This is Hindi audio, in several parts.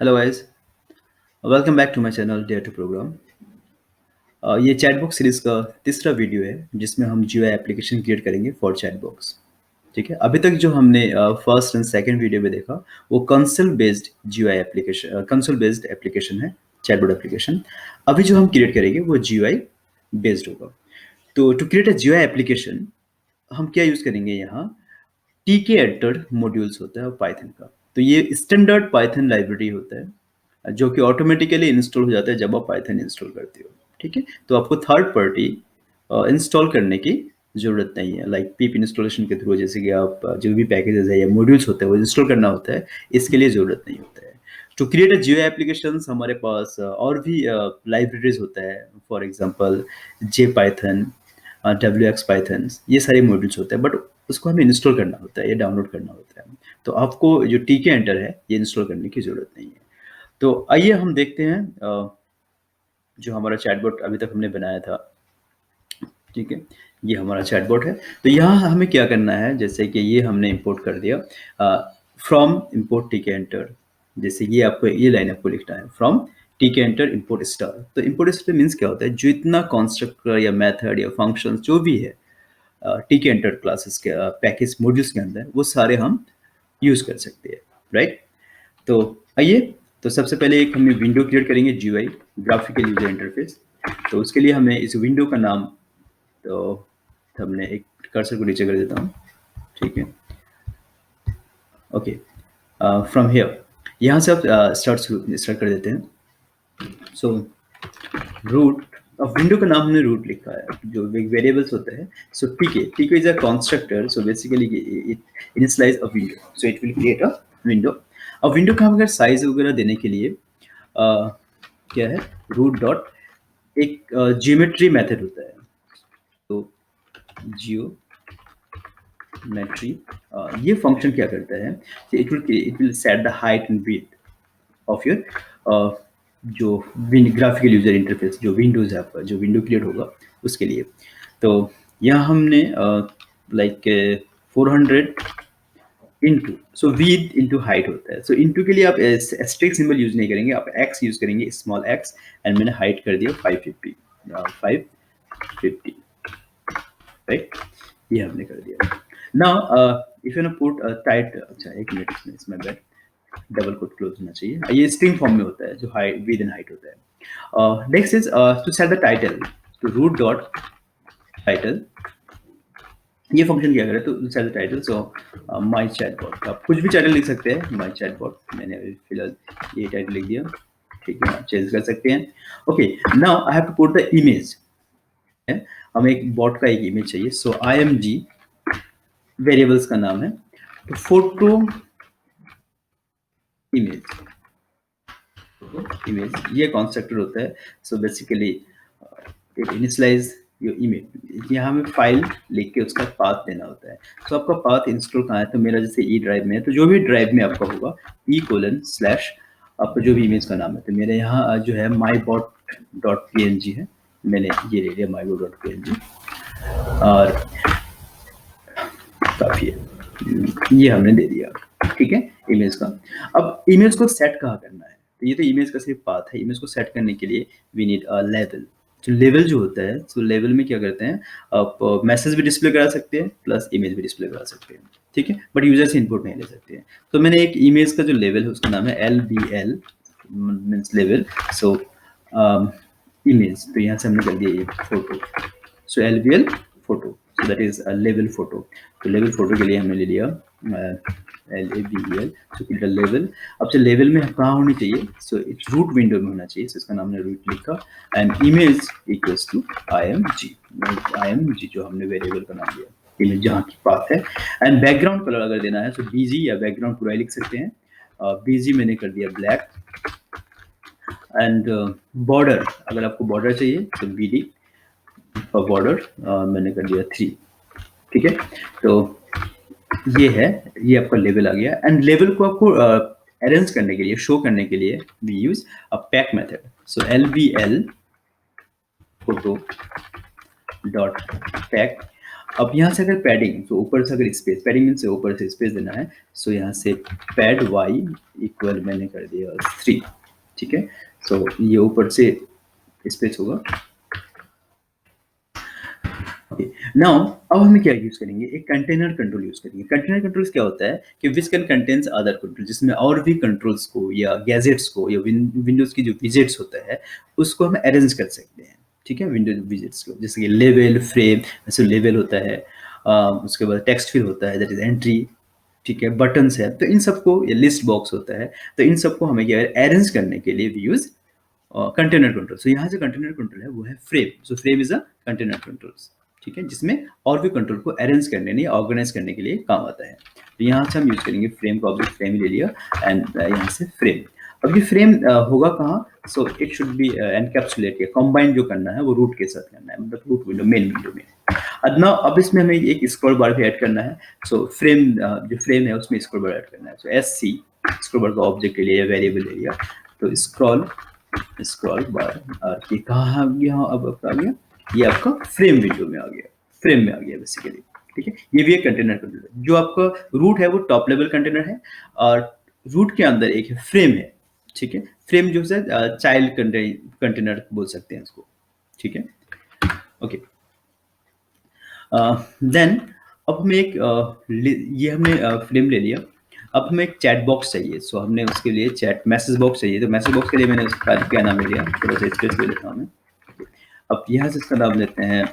Hello guys, welcome back to my channel dare to program. ये चैटबॉक्स सीरीज का तीसरा वीडियो है जिसमें हम जीयूआई एप्लीकेशन क्रिएट करेंगे फॉर चैटबॉक्स। ठीक है, अभी तक जो हमने फर्स्ट एंड सेकंड वीडियो में देखा वो console based GUI application console based application है, चैटबॉट एप्लीकेशन। अभी जो हम क्रिएट करेंगे वो जीयूआई बेस्ड होगा। तो to create a GUI application हम क्या यूज़ करेंगे यहाँ, टीके एडिटर मॉड्यूल्स होता है पाइथन का। तो ये स्टैंडर्ड पाइथन लाइब्रेरी होता है जो कि ऑटोमेटिकली इंस्टॉल हो जाता है जब आप पाइथन इंस्टॉल करते हो। ठीक है, तो आपको थर्ड पार्टी इंस्टॉल करने की ज़रूरत नहीं है, लाइक पिप इंस्टॉलेशन के थ्रू, जैसे कि आप जो भी पैकेजेस है या मॉड्यूल्स होते हैं वो इंस्टॉल करना होता है, इसके लिए ज़रूरत नहीं होता है। To create a GUI applications हमारे पास और भी लाइब्रेरीज होता है, for example J Python, W X Python, ये सारे मॉड्यूल्स होते हैं, बट उसको हमें इंस्टॉल करना होता है या डाउनलोड करना होता है। तो आपको जो टीके एंटर है ये इंस्टॉल करने की ज़रूरत नहीं है। तो आइए हम देखते हैं जो हमारा चैटबॉट अभी तक हमने बनाया था। ठीक है, ये हमारा चैटबॉट है। तो यहाँ हमें क्या करना है, जैसे कि ये हमने इंपोर्ट कर दिया, फ्रॉम इंपोर्ट टीके एंटर। जैसे ये आपको ये लाइन आपको लिखना है, फ्रॉम टीके एंटर इंपोर्ट स्टार। तो इंपोर्ट स्टार मीन्स क्या होता है, जो इतना कॉन्स्ट्रक्टर या मेथड या फंक्शन जो भी है टीके एंटर क्लासेस के पैकेज मॉड्यूल्स के अंदर, वो सारे हम यूज़ कर सकते हैं। राइट, तो आइए, तो सबसे पहले एक हमें विंडो क्रिएट करेंगे, जीयूआई ग्राफिकल यूजर इंटरफेस। तो उसके लिए हमें इस विंडो का नाम, तो हमने एक कर्सर को नीचे कर देता हूँ। ठीक है, ओके, फ्रॉम हियर, यहाँ से आप स्टार्ट कर देते हैं। सो रूट, अब विंडो का नाम हमने रूट लिखा है, जो वेरिएबल्स होते हैं। So TK is a constructor, so basically it initialise a window, so it will create a window. अब विंडो का हम अगर साइज वगैरह देने के लिए क्या है, रूट डॉट, एक जियोमेट्री मेथड होता है। तो जियोमेट्री, ये फंक्शन क्या करता है, it will set the height and width of your जो ग्राफिकल यूजर इंटरफेस, जो विंडोज है आपका, जो विंडो क्रिएट होगा उसके लिए। तो यहाँ हमने like 400 into, so with into height होता है। सो इंटू के लिए आप एस्ट्रिक सिंबल यूज नहीं करेंगे, आप एक्स यूज करेंगे, स्मॉल एक्स। एंड मैंने हाइट कर दिया 550, 550। राइट, ये हमने कर दिया। Now if you put tight, अच्छा एक मिनट, इसमें बैठ, डबल कोट क्लोज होना चाहिए। ये स्ट्रिंग फॉर्म में होता है, जो हाइट विद एंड हाइट होता है। Next is to set the title, तो रूट डॉट टाइटल, ये फंक्शन क्या करे, तो set the title. So my chatbot, आप कुछ भी टाइटल लिख सकते हैं, माय चैटबॉट, मैंने अभी फिलहाल ये टाइटल लिख दिया। ठीक है, आप चेंज कर सकते हैं। Okay, now I have to put the image, हमें एक बॉट का एक इमेज चाहिए। सो आई एम जी, वेरिएबल्स का नाम है, तो फोटो इमेज, ये कंस्ट्रक्टर होता है। So basically it initialise your image, यहाँ हमें फाइल लिख के उसका पाथ देना होता है। सो आपका पाथ इंस्टॉल कहाँ है, तो मेरा जैसे ई ड्राइव में है, तो जो भी ड्राइव में आपका होगा, E:/ आपका जो भी इमेज का नाम है। तो मेरे यहाँ जो है mybot.png है, मैंने ये ले लिया mybot.png, और काफ़ी है, ये हमने दे दिया। ठीक है, इमेज का। अब इमेज को सेट कहाँ करना है, तो ये तो इमेज का सिर्फ पाथ है। इमेज को सेट करने के लिए वी नीड अ लेवल। तो लेवल जो होता है, तो लेवल में क्या करते हैं, आप मैसेज भी डिस्प्ले करा सकते हैं प्लस इमेज भी डिस्प्ले करा सकते हैं। ठीक है, बट यूजर से इनपुट नहीं ले सकते हैं। तो मैंने एक इमेज का जो लेवल है उसका नाम है LBL, means level. So image, तो यहाँ से हमने कर दिया ये photo, so LBL photo, so that is level photo. तो लेवल फोटो के लिए हमने ले लिया LABEL, सो फिल्टर लेवल। अब से लेवल में कहाँ होनी चाहिए, सो इट्स रूट विंडो में होना चाहिए। सो इसका नाम हमने रूट लिखा, and image equals to IMG, जो हमने वेरिएबल का नाम दिया, इमेज जहाँ की पाथ है। एंड बैकग्राउंड कलर अगर देना है तो BG या बैकग्राउंड पूरा लिख सकते हैं। BG मैंने कर दिया ब्लैक। एंड बॉर्डर, अगर आपको बॉर्डर चाहिए तो BD और बॉर्डर मैंने कर दिया 3। ठीक है, तो ये है, ये आपका लेवल आ गया। एंड लेवल को आपको अरेंज करने के लिए, शो करने के लिए we use a pack method. So LBL photo dot pack. अब यहाँ से अगर पैडिंग, तो ऊपर से अगर स्पेस, पैडिंग मीन से ऊपर से स्पेस देना है, सो यहाँ से पैड वाई इक्वल मैंने कर दिया 3, ठीक है। सो ये ऊपर से स्पेस होगा। नाउ अब हमें क्या यूज करेंगे, एक कंटेनर कंट्रोल यूज करेंगे। कंटेनर कंट्रोल्स क्या होता है कि which can contains other control, जिसमें और भी कंट्रोल्स को या गैजेट्स को या विंडोज की जो विजेट्स होता है उसको हम अरेंज कर सकते हैं, ठीक है। विंडोज विजेट्स को, जैसे कि लेवल, फ्रेम, जैसे लेवल होता है, उसके बाद टेक्स्ट फिल होता है, दैट इज एंट्री, ठीक है, बटन्स है, तो इन सबको, ये लिस्ट बॉक्स होता है, तो इन सबको हमें क्या अरेंज करने के लिए वी यूज कंटेनर कंट्रोल। सो यहाँ से कंटेनर कंट्रोल है वो है frame. So frame is a container controls, ठीक है, जिसमें और भी कंट्रोल को अरेंज करने, नहीं ऑर्गेनाइज करने के लिए काम आता है। तो यहाँ से हम यूज करेंगे फ्रेम का, ऑब्जेक्ट फ्रेम ले लिया एंड यहाँ से फ्रेम। अब ये फ्रेम होगा कहाँ, so it should B encapsulate, या कंबाइन जो करना है वो रूट के साथ करना है, मतलब रूट विंडो, मेन विंडो में। अब इसमें हमें एक स्क्रॉल बार भी ऐड करना है। सो फ्रेम, जो फ्रेम है उसमें स्क्रॉल बार ऐड करना है। सो एस सी स्क्रॉल बार का ऑब्जेक्ट ले लिया, वेरिएबल ले लिया, तो स्क्रॉल बार, और ये कहाँ आ गया, अब आ गया, ये आपका फ्रेम विंडो में आ गया, फ्रेम में आ गया बेसिकली, ठीक है। ये भी एक कंटेनर कंटेनर है। जो आपका रूट है वो टॉप लेवल कंटेनर है, और रूट के अंदर एक है फ्रेम है, ठीक है। फ्रेम जो है चाइल्ड कंटेनर बोल सकते हैं इसको, ठीक है। ओके, देन अब हमें एक ये हमने फ्रेम ले लिया। अब हमें एक चैट बॉक्स चाहिए। सो हमने उसके लिए चैट मैसेज बॉक्स चाहिए। तो मैसेज बॉक्स के लिए मैंने उसका क्या नाम ले लिया, थोड़ा सा स्पेस ले लेता हूँ मैं। अब यहाँ से इसका नाम लेते हैं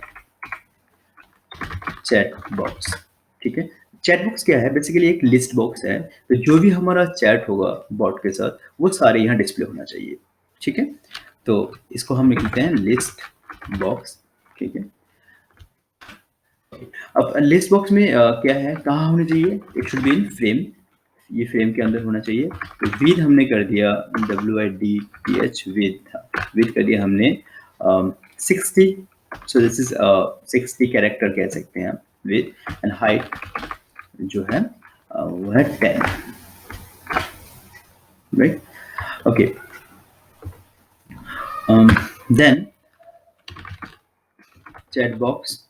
चैट बॉक्स, ठीक है। चैट बॉक्स क्या है, बेसिकली एक लिस्ट बॉक्स है। तो जो भी हमारा चैट होगा बॉट के साथ वो सारे यहाँ डिस्प्ले होना चाहिए, ठीक है। तो इसको हम लिखते हैं लिस्ट बॉक्स, ठीक है। अब लिस्ट बॉक्स में क्या है, कहाँ होना चाहिए, it should be in frame, ये फ्रेम के अंदर होना चाहिए। तो विद हमने कर दिया WIDTH, विद कर दिया हमने 60। सो दिस इज 60 कैरेक्टर कह सकते हैं विद, एंड हाइट जो है वो है 10, right. Okay, then chat box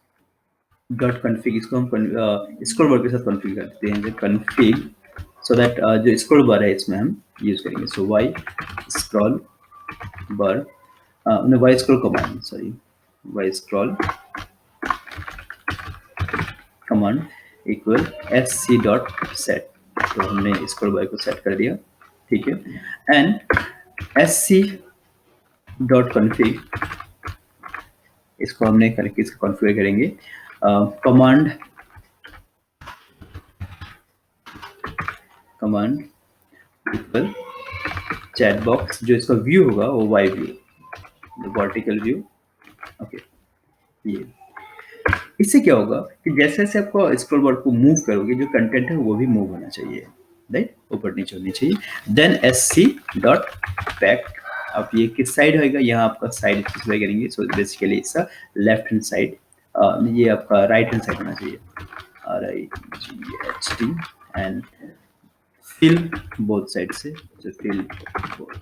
dot config, इसको हम स्क्रॉल बार के साथ कन्फिग करते हैं, कन्फिग, सो दैट जो स्क्रॉल बार है इसमें हम यूज करेंगे। So Y scroll bar, Y scroll command, sorry, Y scroll command equal SC dot set. तो हमने स्क्रॉल बार को सेट कर दिया, ठीक है। एंड SC डॉट कन्फिग, इसको हमने कॉन्फ़िगर करेंगे, कमांड इक्वल चैट बॉक्स, जो इसका व्यू होगा वो Y view, vertical view, okay. ये इससे क्या होगा कि जैसे जैसे आपको स्क्रॉल बार को मूव करोगे, जो कंटेंट है वो भी मूव होना चाहिए, राइट, ऊपर नीचे होनी चाहिए। देन SC डॉट बैक, अब ये किस साइड होएगा, यहाँ आपका साइड स्पेसिफाई करेंगे। सो बेसिकली इसका लेफ्ट हैंड साइड, ये आपका राइट हैंड साइड होना चाहिए, RIGHT, and fill both side से, so fill both.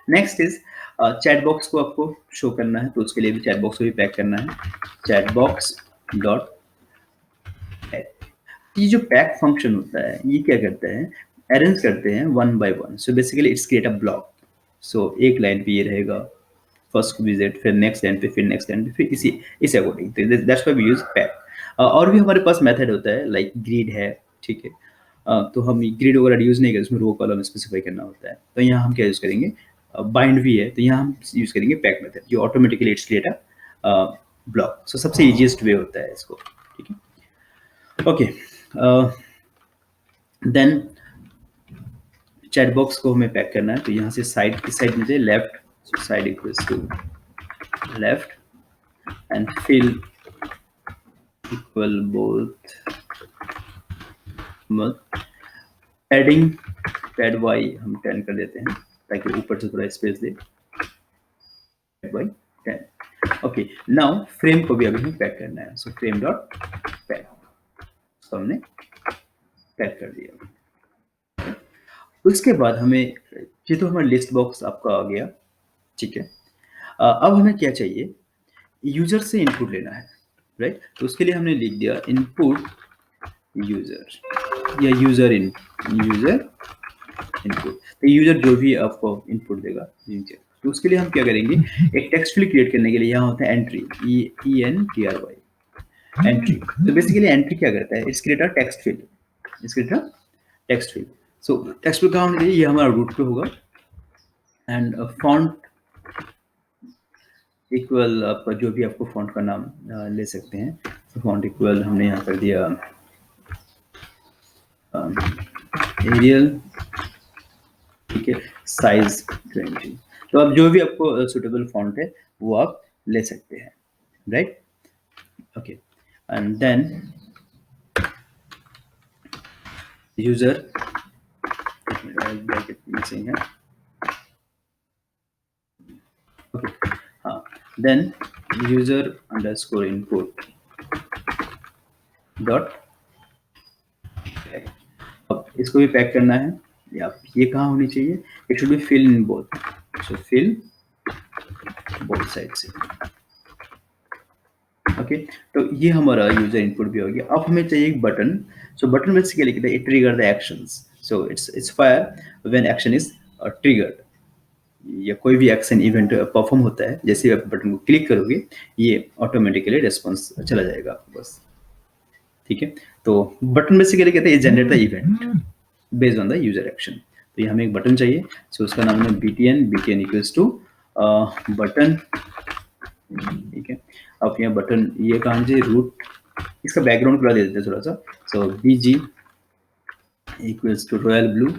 Next is chat box को आपको शो करना है, तो उसके लिए भी चैट बॉक्स को भी पैक करना है। चैट बॉक्स डॉट पैक, ये जो पैक फंक्शन होता है ये क्या करता है, अरेंज करते हैं one by one. So basically it's create a block. So एक लाइन पे ये रहेगा, फर्स्ट विजिट, फिर नेक्स्ट लाइन पे, फिर नेक्स्ट लाइन पे, फिर इस अकॉर्डिंग, तो that's why we use pack. और भी हमारे पास मेथड होता है, लाइक ग्रिड है, ठीक है। तो हम ग्रिड वगैरह यूज नहीं करते, उसमें रो कॉलम स्पेसिफाई करना होता है। तो यहाँ हम क्या यूज करेंगे, बाइंड भी है, तो यहाँ हम यूज करेंगे पैक मेथड, जो automatically it's create a block. So सबसे इजीएस्ट वे होता है इसको, ठीक है। ओके, देन चैट बॉक्स को हमें पैक करना है, तो यहाँ से साइड, इस साइड मुझे left, side equals to left, and fill equal both, padding pad Y हम 10 कर देते हैं ताकि ऊपर से थोड़ा स्पेस दे, pad Y 10। Okay, now frame को भी अभी हमें पैक करना है। सो फ्रेम डॉट पैक, तो हमने पैक कर दिया। उसके बाद हमें, ये तो हमारा लिस्ट बॉक्स आपका आ गया, ठीक है। अब हमें क्या चाहिए, यूजर से इनपुट लेना है, राइट। तो उसके लिए हमने लिख दिया इनपुट यूजर या यूजर इनपुट। तो यूजर जो भी आपको इनपुट देगा, तो उसके लिए हम क्या करेंगे, एक टेक्स्ट फील्ड क्रिएट करने के लिए यहाँ होता है एंट्री, ENTRY एंट्री। तो बेसिकली एंट्री क्या करता है, it's create a text field, so text field कहाँ होना चाहिए, ये हमारा रूट पे होगा। एंड फॉन्ट इक्वल आपका जो भी आपको फॉन्ट का नाम ले सकते हैं। तो फॉन्ट इक्वल हमने यहाँ कर दिया एरियल, ठीक है, साइज 20। तो अब जो भी आपको सुटेबल फॉन्ट है वो आप ले सकते हैं, right. Okay, and then user missing है, ओके, हाँ, then user underscore input dot. अब इसको भी पैक करना है, या ये कहाँ होनी चाहिए, it should be fill in both, so fill both side से, ओके। तो ये हमारा यूजर इनपुट भी हो गया। अब हमें चाहिए एक बटन। सो बटन बेसिकली कहते हैं it trigger the actions, so it's fire when action is triggered, या कोई भी एक्शन इवेंट परफॉर्म होता है, जैसे आप बटन को क्लिक करोगे ये ऑटोमेटिकली रिस्पॉन्स चला जाएगा आपको बस, ठीक है। तो बटन बेसिकली कहते हैं generate the event based on the user action. तो ये हमें एक बटन चाहिए, सो उसका नाम है BTN इक्वल्स टू बटन, ठीक है। अब यहाँ बटन ये कहाँ से रूट, इसका बैकग्राउंड कलर दे देते हैं थोड़ा सा, so BG equals to royal blue,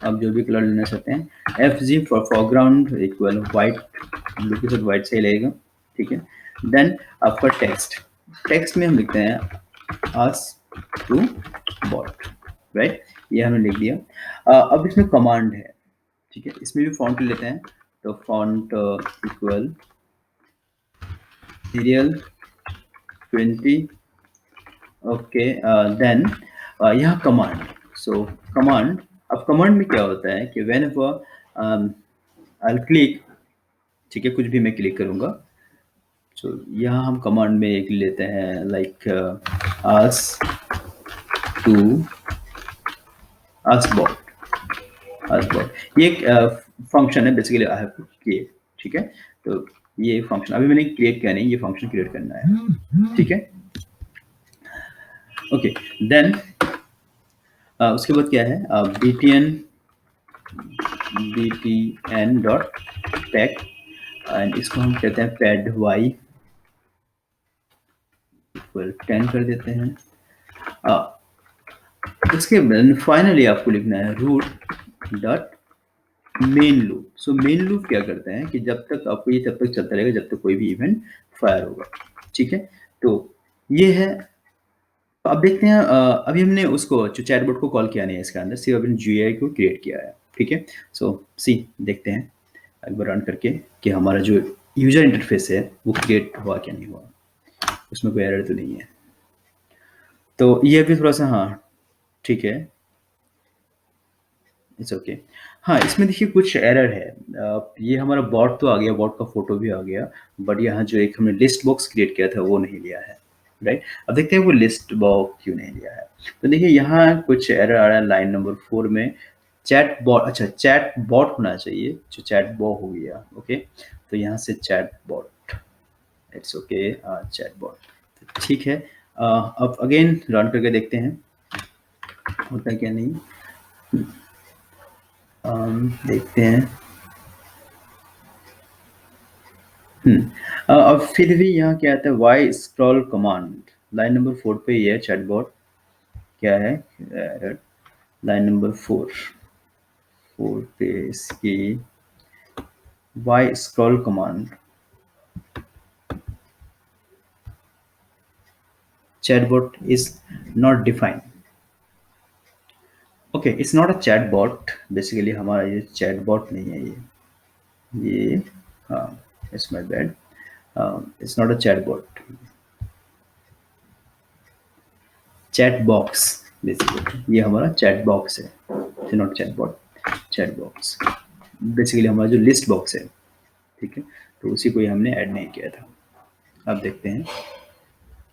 आप जो भी कलर लेना चाहते हैं। FG for foreground equal white, blue के साथ वाइट सही लगेगा, ठीक है। देन आपका टेक्स्ट में हम लिखते हैं आस्क टू बॉट, राइट, ये हमने लिख दिया। अब इसमें कमांड है, ठीक है, इसमें भी फॉन्ट लेते हैं। तो font equal Arial 20, okay. Then यहाँ कमांड, सो कमांड, अब कमांड में क्या होता है कि व्हेन आई क्लिक, ठीक है, कुछ भी मैं क्लिक करूंगा, तो यहाँ हम कमांड में एक लेते हैं लाइक आस्क बॉट, ये एक फंक्शन है basically I have to create, ठीक है। तो ये फंक्शन अभी मैंने क्रिएट किया नहीं, ये फंक्शन क्रिएट करना है, ठीक है, ओके। देन उसके बाद क्या है, btn डॉट पैक, एंड इसको हम कहते हैं पैड y इक्वल 10 कर देते हैं। इसके बाद फाइनली आपको लिखना है root dot main loop. So main loop क्या करता है कि जब तक आपको ये तब तक चलता रहेगा जब तक कोई भी इवेंट फायर होगा, ठीक है। तो ये है, अब देखते हैं अभी हमने उसको जो चैटबॉट को कॉल किया नहीं है इसके अंदर, सिर्फ अपने GUI को क्रिएट किया है, ठीक है। सो देखते हैं एक बार रन करके कि हमारा जो यूजर इंटरफेस है वो क्रिएट हुआ क्या नहीं हुआ, उसमें कोई एरर तो नहीं है। तो ये भी थोड़ा सा, हाँ ठीक है, इट्स ओके। हाँ, इसमें देखिए कुछ एरर है। ये हमारा बॉट तो आ गया, बॉट का फोटो भी आ गया, बट यहाँ जो एक हमने लिस्ट बॉक्स क्रिएट किया था वो नहीं लिया है, राइट। अब देखते हैं वो लिस्ट बॉक्स क्यों नहीं लिया है। तो देखिए यहाँ कुछ एरर आ रहा है लाइन नंबर 4 में, चैट बॉट, अच्छा चैट बॉट होना चाहिए, जो चैट बॉट हो गया, ओके। तो यहाँ से chat bot, it's okay, chat bot, ठीक है। अब अगेन रन करके देखते हैं होता है क्या नहीं, देखते हैं। अब फिर भी यहाँ क्या आता है, Y scroll command, line number 4 पे ये है चैटबॉट, क्या है एरर, लाइन नंबर 4 पे इसकी Y scroll command, chatbot is not defined, okay, it's not a chatbot, basically हमारा ये chatbot नहीं है, ये हाँ, it's my bad, it's not a chatbot, chat box basically ये हमारा chat box है, not chatbot, chat box basically हमारा जो लिस्ट बॉक्स है, ठीक है। तो उसी को ही हमने ऐड नहीं किया था। अब देखते हैं।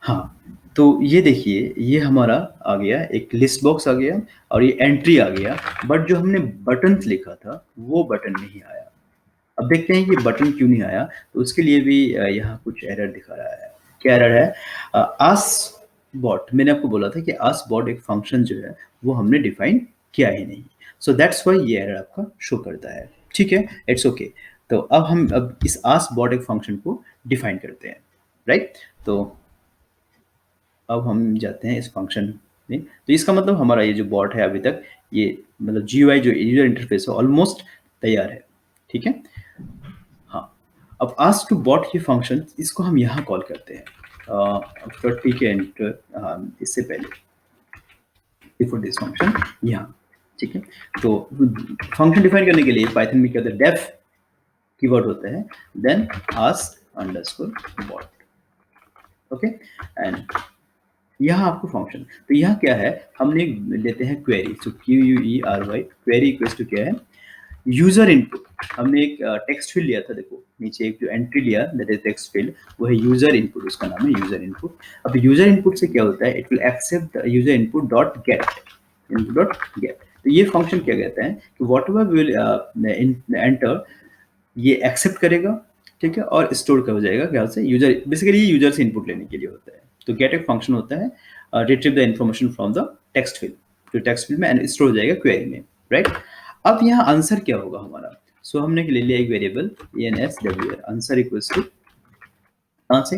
हाँ, तो ये देखिए, ये हमारा आ गया, एक लिस्ट बॉक्स आ गया और ये एंट्री आ गया, बट जो हमने बटन्स लिखा था वो बटन नहीं आया। अब देखते हैं कि बटन क्यों नहीं आया, तो उसके लिए भी यहाँ कुछ एरर दिखा रहा है। क्या एरर है? आस्क बॉट, मैंने आपको बोला था कि आस्क बॉट एक फंक्शन जो है वो हमने डिफाइन किया ही नहीं, सो दैट्स व्हाई ये एरर आपका शो करता है। ठीक है, इट्स ओके। तो अब इस आस्क बॉट एक फंक्शन को डिफाइन करते हैं, राइट? तो अब हम जाते हैं इस फंक्शन में। तो इसका मतलब हमारा ये जो बॉट है अभी तक, ये मतलब जीयूआई जो यूजर इंटरफेस है ऑलमोस्ट तैयार है। ठीक है। हाँ, अब आस्क टू बॉट ये फंक्शन, इसको हम यहाँ कॉल करते हैं। तो ठीक है, इससे पहले बिफोर दिस फंक्शन यहाँ। ठीक है, तो फंक्शन डिफाइन करने के लिए पाइथन में क्या होता है, डेफ कीवर्ड होता है, then ask underscore bot. Okay, and यहाँ आपको फंक्शन, तो यहाँ क्या है, हमने लेते हैं query, so Q U E R Y, query equals to क्या है, यूजर इनपुट। हमने एक टेक्स्ट फील्ड लिया था, देखो नीचे एक जो एंट्री लिया दैट इज टेक्स्ट फील्ड, वो है यूजर इनपुट, उसका नाम है यूजर इनपुट। अब यूजर इनपुट से क्या होता है, it will accept user input dot get, input dot get. तो ये फंक्शन क्या कहता है कि वॉट एवर विल एंटर, ये एक्सेप्ट करेगा, ठीक है, और स्टोर कर हो जाएगा क्या से यूजर, बेसिकली ये यूजर से इनपुट लेने के लिए होता है। तो गेट एक फंक्शन होता है, retrieve the information from the text field, जो टेक्स्ट फील्ड में एंड स्टोर हो जाएगा क्वेरी में, राइट? अब यहाँ आंसर क्या होगा हमारा, सो हमने ले लिया एक variable N S W R, answer equals to कहाँ से,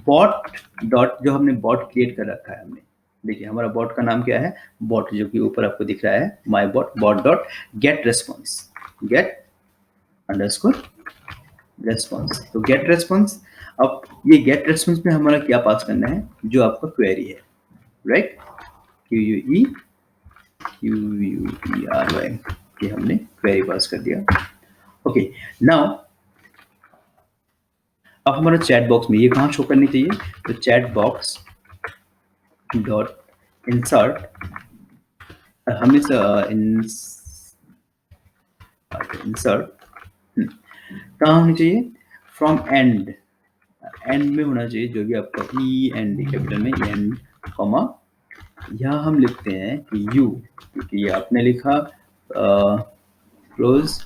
बॉट डॉट, जो हमने बॉट क्रिएट कर रखा है हमने, देखिए हमारा बॉट का नाम क्या है, बॉट, जो कि ऊपर आपको दिख रहा है my bot, bot dot get response, get underscore response. तो गेट रेस्पॉन्स, अब ये गेट रेस्पॉन्स में हमारा क्या पास करना है, जो आपका क्वेरी है, right? Q U E R Y, ये हमने क्वेरी पास कर दिया। ओके, नाउ अब हमारा चैट बॉक्स में ये कहाँ शो करनी चाहिए, तो चैट बॉक्स डॉट इंसर्ट, हमें इंसर्ट कहाँ होनी चाहिए, फ्रॉम एंड, एंड में होना चाहिए, जो भी आपका ई एंड डी कैपिटल में एंड कॉमा, यहाँ हम लिखते हैं कि यू, क्योंकि ये आपने लिखा क्लोज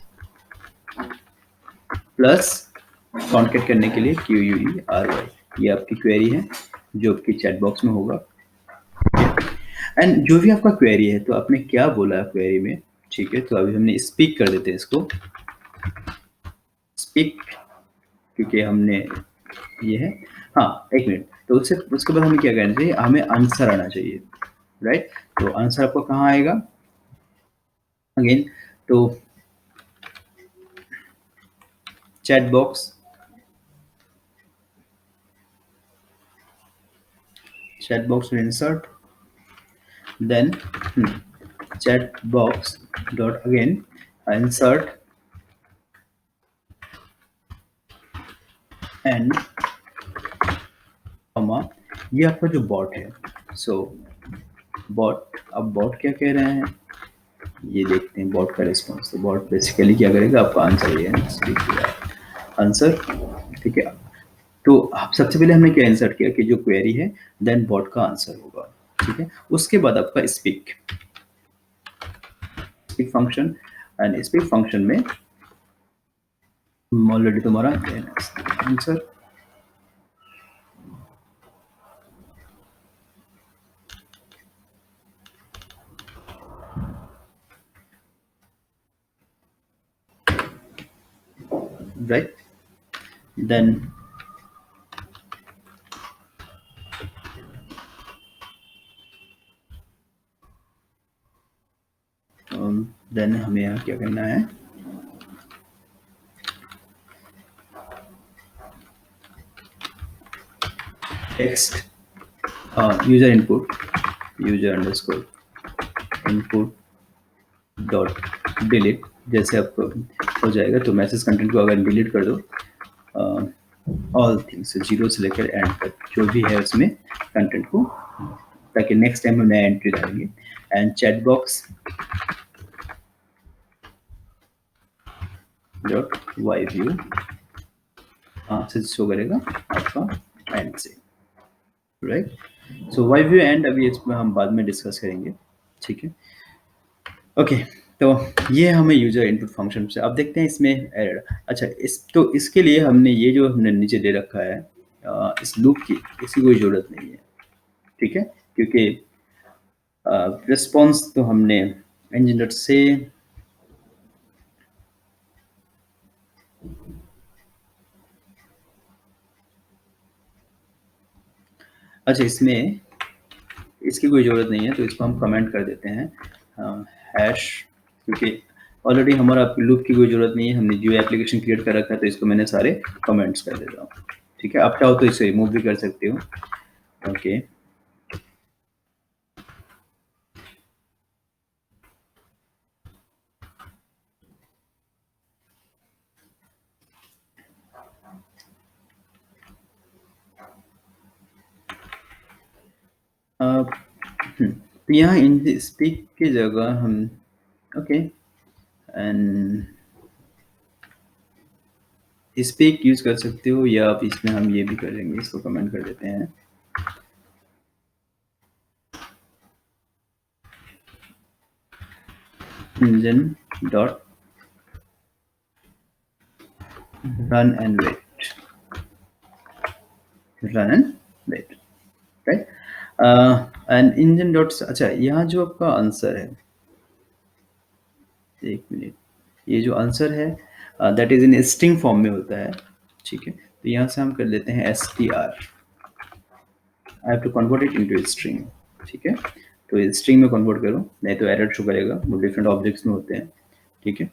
प्लस कॉन्केट करने के लिए Q U E R Y, ये आपकी क्वेरी है जो आपकी चैट बॉक्स में होगा। एंड जो भी आपका क्वेरी है, तो आपने क्या बोला क्वेरी में, ठीक है, तो अभी हमने स्पीक कर देते हैं इसको, स्पीक, क्योंकि हमने ये है, हाँ एक मिनट, तो उसके बाद हमें क्या करना चाहिए, हमें आंसर आना चाहिए, राइट? तो आंसर आपको कहाँ आएगा अगेन, तो चैट बॉक्स में insert, then chat box dot again insert and comma, ये आपका जो बॉट है, सो बॉट, अब बॉट क्या कह रहे हैं, ये देखते हैं बॉट का रिस्पॉन्स। तो बॉट बेसिकली क्या करेगा, आपका आंसर ये है, आंसर, ठीक है। तो सबसे पहले हमने क्या इंसर्ट किया कि जो क्वेरी है, देन बॉट का आंसर होगा, ठीक है। उसके बाद आपका speak function, and speak function में ऑलरेडी तुम्हारा आंसर, right, then देन हमें यहाँ क्या करना है, text user input, user underscore input dot delete, जैसे आपको हो जाएगा, तो मैसेज कंटेंट को अगर डिलीट कर दो, ऑल थिंग्स जीरो से लेकर एंड तक जो भी है उसमें कंटेंट को, ताकि नेक्स्ट टाइम हम नया एंट्री डालेंगे। And chat box dot Y view हाँ से शो करेगा आपका एंड से, right. So Y view and अभी इसमें हम बाद में डिस्कस करेंगे, ठीक है। ओके, तो ये हमें यूजर इनपुट फंक्शन से अब देखते हैं इसमें एरर। अच्छा, इस तो इसके लिए हमने ये जो हमने नीचे दे रखा है इस लूप की, इसकी कोई ज़रूरत नहीं है, ठीक है, क्योंकि रिस्पॉन्स तो हमने इंजन डॉट से अच्छा इसमें इसकी कोई ज़रूरत नहीं है, तो इसको हम कमेंट कर देते हैं हैश, क्योंकि ऑलरेडी हमारा लूप की कोई ज़रूरत नहीं है, हमने जो एप्लीकेशन क्रिएट कर रखा है, तो इसको मैंने सारे कमेंट्स कर देता हूँ, ठीक है। आप चाहो तो इसे रिमूव भी कर सकते हो, ओके। तो यहाँ इन स्पीक की जगह हम ओके एंड स्पीक यूज कर सकते हो, या आप इसमें हम ये भी करेंगे, इसको कमेंट कर देते हैं engine dot run and wait, run and wait, right. And engine dot, अच्छा यहाँ जो आपका आंसर है, एक मिनट, ये जो आंसर है that is in string form में होता है, ठीक है। तो यहाँ से हम कर लेते हैं S T R, I have to convert it into string, ठीक है। तो स्ट्रिंग में कन्वर्ट करो, नहीं तो एरर शो करेगा, वो डिफरेंट ऑब्जेक्ट्स में होते हैं, ठीक है।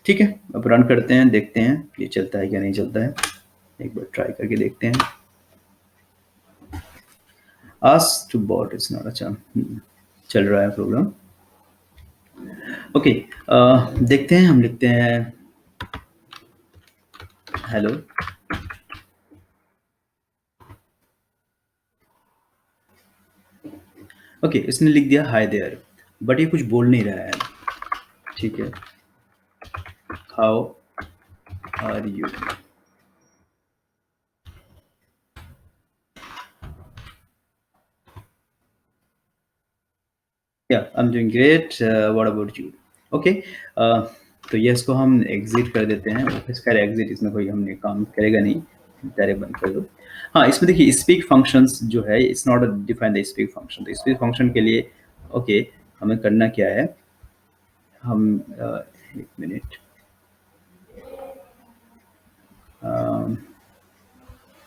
ठीक है, अब रन करते हैं, देखते हैं ये चलता है क्या नहीं चलता है, एक बार ट्राई करके देखते हैं। Ask to bot is not, अच्छा चल रहा है प्रोग्राम, ओके। देखते हैं, हम लिखते हैं हेलो, ओके, इसने लिख दिया हाय देयर, बट ये कुछ बोल नहीं रहा है, ठीक है। हाउ आर यू, या I am doing great, what about you, okay. तो ये इसको हम एग्जिट कर देते हैं, ऑफिस का एग्जिट, इसमें कोई हमने काम करेगा नहीं, डायरेक्ट बंद कर दो। हाँ, इसमें देखिए स्पीक फंक्शंस जो है, it's not define the speak function, तो स्पीक फंक्शन के लिए ओके हमें करना क्या है, हम एक मिनट,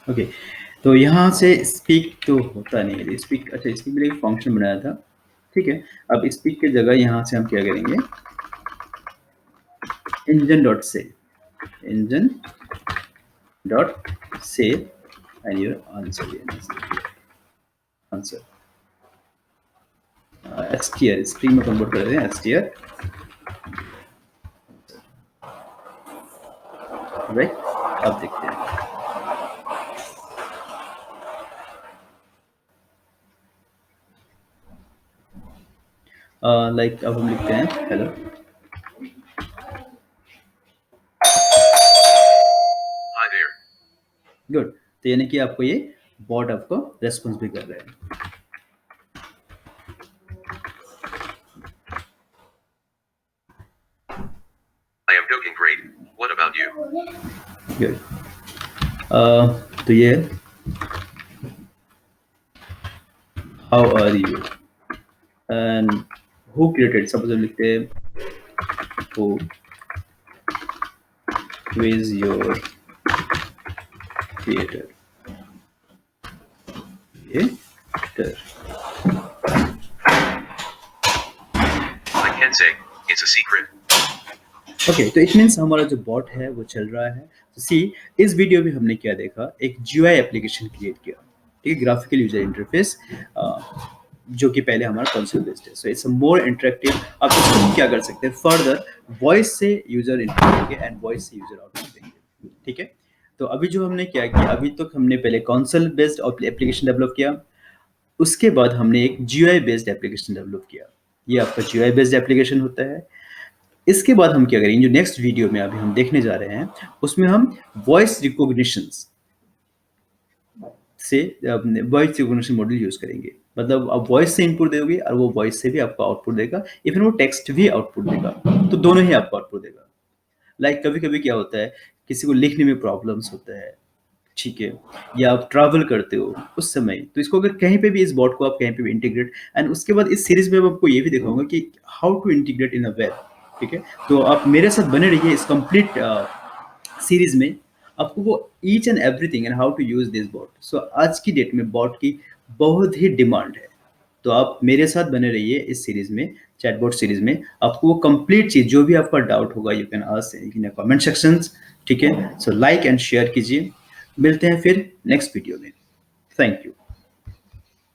ओके। तो यहाँ से स्पीक तो होता नहीं है, स्पीक, अच्छा स्पीक के लिए एक फंक्शन बनाया था, ठीक है। अब स्पीक की जगह यहाँ से हम क्या करेंगे, इंजन डॉट से, इंजन डॉट से and your answer, answer str string में कन्वर्ट कर देते हैं str, राइट। अब देखते हैं लाइक अब हम लिखते हैं हेलो, गुड। तो यानी कि आपको ये बॉट आपको रेस्पॉन्स भी कर रहा है, I am doing great. What about you? Good. तो ये how are you and who created, suppose हम लिखते हैं who is your creator, creator, I can say it's a secret. Okay, तो इट मीन्स हमारा जो बॉट है वो चल रहा है। तो सी, इस वीडियो में हमने क्या देखा, एक GUI एप्लीकेशन क्रिएट किया, ठीक है, ग्राफिकल यूजर इंटरफेस, जो कि पहले हमारा कंसोल बेस्ड है, सो इट्स मोर इंटरेक्टिव। अब इसको हम क्या कर सकते हैं, फर्दर वॉइस से यूजर इनपुट देंगे एंड वॉइस से यूजर आउटपुट देंगे, ठीक है। तो अभी जो हमने क्या किया, अभी तक हमने पहले कंसोल बेस्ड एप्लीकेशन डेवलप किया, उसके बाद हमने एक GUI बेस्ड एप्लीकेशन डेवलप किया, ये आपका GUI बेस्ड एप्लीकेशन होता है। इसके बाद हम क्या करेंगे, जो नेक्स्ट वीडियो में अभी हम देखने जा रहे हैं, उसमें हम वॉइस रिकॉग्निशंस से वॉइस रिकॉग्निशन मॉडल यूज करेंगे। मतलब आप वॉइस से इनपुट दोगे और वो वॉइस से भी आपको आउटपुट देगा, इवन वो टेक्स्ट भी आउटपुट देगा, तो दोनों ही आपको आउटपुट देगा। लाइक कभी कभी क्या होता है, किसी को लिखने में प्रॉब्लम्स होता है, ठीक है, या आप ट्रैवल करते हो उस समय, तो इसको अगर कहीं पे भी, इस बॉट को आप कहीं पे भी इंटीग्रेट, एंड उसके बाद इस सीरीज में मैं आपको ये भी दिखाऊंगा कि how to integrate in a web. ठीक है, तो आप मेरे साथ बने रहिए इस कंप्लीट सीरीज में। आपको वो each and everything and how to use this bot. So आज की डेट में बॉट की बहुत ही डिमांड है, तो आप मेरे साथ बने रहिए इस सीरीज में, चैटबॉट सीरीज में। आपको वो कंप्लीट चीज, जो भी आपका डाउट होगा, you can ask in comment sections. ठीक है, सो लाइक एंड शेयर कीजिए। मिलते हैं फिर नेक्स्ट वीडियो में। Thank you.